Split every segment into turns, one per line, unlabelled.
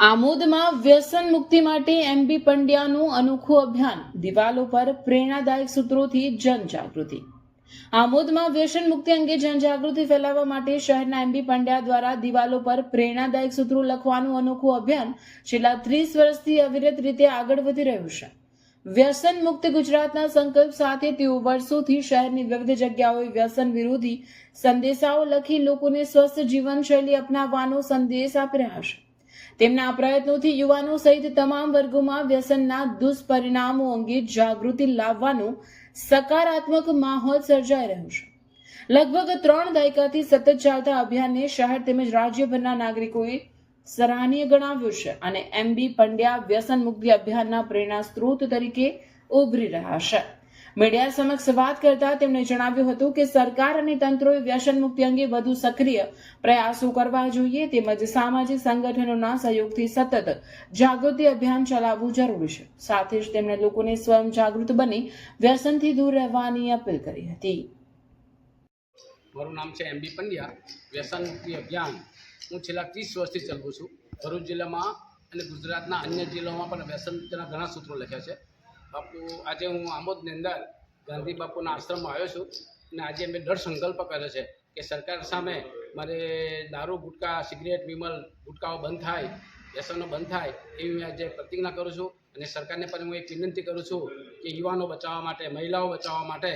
આમોદમાં વ્યસન મુક્તિ માટે એમબી પંડ્યાનું અનોખું અભિયાન, દિવાલો પર પ્રેરણાદાયક સૂત્રોથી જનજાગૃતિ। આમોદમાં વ્યસન મુક્તિ અંગે જનજાગૃતિ ફેલાવવા માટે શહેરના એમબી પંડ્યા દ્વારા દિવાલો પર પ્રેરણાદાયક સૂત્રો લખવાનું અનોખું અભિયાન છેલ્લા 30 વર્ષથી અવિરત રીતે આગળ વધી રહ્યું છે। વ્યસન મુક્ત ગુજરાતના સંકલ્પ સાથે તેઓ વર્ષોથી શહેરની વિવિધ જગ્યાઓએ વ્યસન વિરોધી સંદેશાઓ લખી લોકોને સ્વસ્થ જીવનશૈલી અપનાવવાનો સંદેશ આપી રહ્યા છે। તેમના આ પ્રયત્નોથી યુવાનો સહિત તમામ વર્ગોમાં વ્યસનના દુષ્પરિણામો અંગે જાગૃતિ લાવવાનો સકારાત્મક માહોલ સર્જાઈ રહ્યો છે। લગભગ 3 દાયકાથી સતત ચાલતા અભિયાનને શહેર તેમજ રાજ્યભરના નાગરિકોએ સરાહનીય ગણાવ્યું છે અને એમબી પંડ્યા વ્યસન મુક્તિ અભિયાનના પ્રેરણા સ્ત્રોત તરીકે ઉભરી રહ્યા છે। મીડિયા સમક્ષ વાત કરતા તેમણે જણાવ્યું હતું કે સરકાર અને તંત્રોએ વ્યસન મુક્તિ અંગે વધુ સક્રિય પ્રયાસો કરવા જોઈએ તેમજ સામાજિક સંગઠનોના સહયોગથી સતત જાગૃતિ અભિયાન ચલાવવું જરૂરી છે। સાથે જ તેમણે લોકોને સ્વયં જાગૃત બની વ્યસનથી દૂર રહેવાની અપીલ કરી હતી।
મારું નામ છે એમબી પંડ્યા। વ્યસન મુક્તિ અભિયાન હું છેલ્લા 30 વર્ષથી ચલાવું છું। ભરૂચ જિલ્લામાં અને ગુજરાતના અન્ય જિલ્લાઓમાં પણ વ્યસન મુક્તિના ઘણા સૂત્રો લખ્યા છે। બાપુ આજે હું આમોદની અંદર ગાંધી બાપુના આશ્રમમાં આવ્યો છું અને આજે મેં દૃઢ સંકલ્પ કર્યો છે કે સરકાર સામે મારે દારૂ ગુટકા સિગરેટ વિમલ ગુટકાઓ બંધ થાય, વ્યસનો બંધ થાય એવી મેં આજે પ્રતિજ્ઞા કરું છું। અને સરકારને પણ હું એક વિનંતી કરું છું કે યુવાનો બચાવવા માટે, મહિલાઓ બચાવવા માટે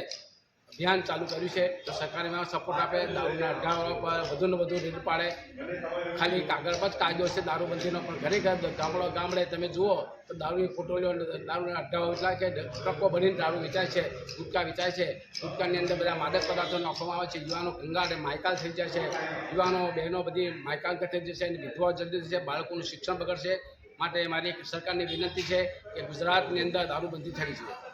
અભિયાન ચાલુ કર્યું છે તો સરકારે એમાં સપોર્ટ આપે, દારૂના અડ્ડાઓ પર વધુને વધુ રેડ પાડે। ખાલી કાગળ પર જ કાયદો છે દારૂબંધીનો, પણ ઘરે ઘર ગામડે તમે જુઓ તો દારૂની ફોટોલીઓ, દારૂના અડ્ડાઓ એટલા છે, ટ્રકો ભરીને દારૂ વેચાય છે, ગુટકા વેચાય છે। ગુટકાની અંદર બધા માદક પદાર્થો નાખવામાં આવે છે, યુવાનો કંગાળ માયકાલ થઈ જાય છે, યુવાનો બહેનો બધી માયકાલ થઈ જશે અને વિધવાઓ જલ્દી થશે, બાળકોનું શિક્ષણ બગડશે। માટે મારી એક સરકારની વિનંતી છે કે ગુજરાતની અંદર દારૂબંધી થવી જોઈએ।